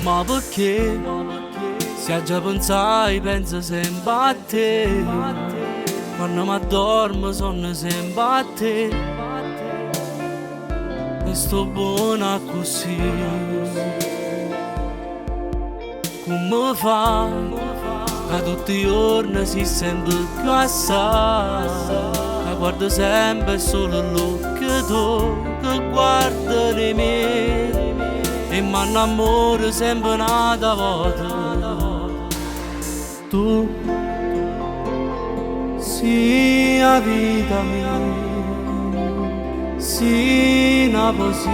Ma perché? Se già pensai penso sempre a te. Quando mi addormo sonno sempre a te. E sto buona così. Come fa? Che tutti i giorni si sente più assai. Che guardo sempre solo l'occhio tuo che guarda di me. E mi innamoro sempre un'altra volta. Tu sei la vita mia, sei una poesia.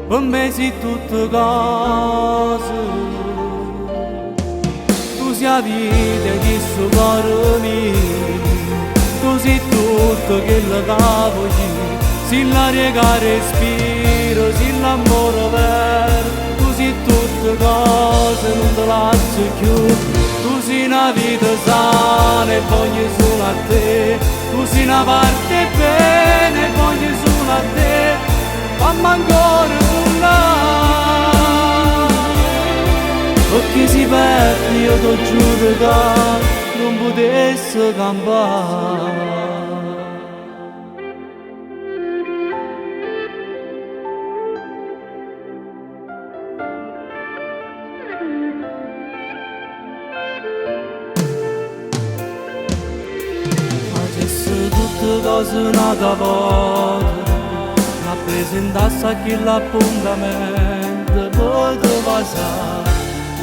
Per me sei tutte cose. Tu sei la vita che sto cuore mio. Tu sei tutto quello che voglio. Sei l'aria che respiro, sei l'amore vero. Tu sei tutte cose, non te lascio più. Tu sei una vita sana e voglio solo a te. Tu sei una parte bene e voglio solo a te. Fammi ancora suonare. Perché si perde, io ti giuro che non potessi campare. Tutte cose nata volta, rappresentassi a chi l'appuntamento, potevo passare,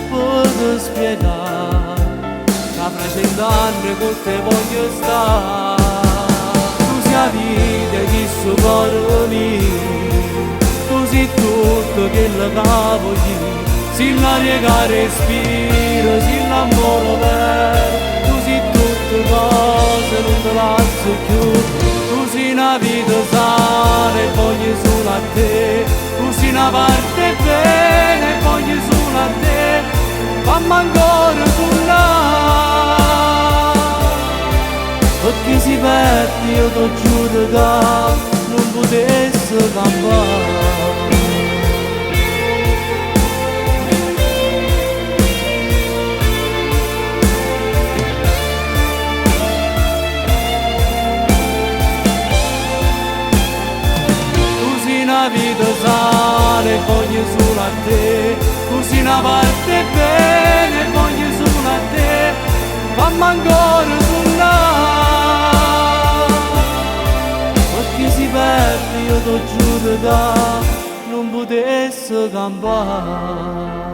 potevo spiegare, da fra 100 anni con te voglio stare. Tu sei la vita che sto cuore mio, tu sei tutto quello che voglio, sei l'aria che respiro, sei l'amore vero. Tu sei tutte cose, non te lascio più. Tu sei una vita sana e voglio solo a te. Tu sei una parte bene e voglio solo a te. Fammi ancora suonare. Perché si perde, io ti giuro che non potessi campare. Una vita sana e voglio solo a te. Tu sei una parte bene e voglio solo a te. Fammi ancora suonare. Perché si perde, io ti giuro che non potessi campare.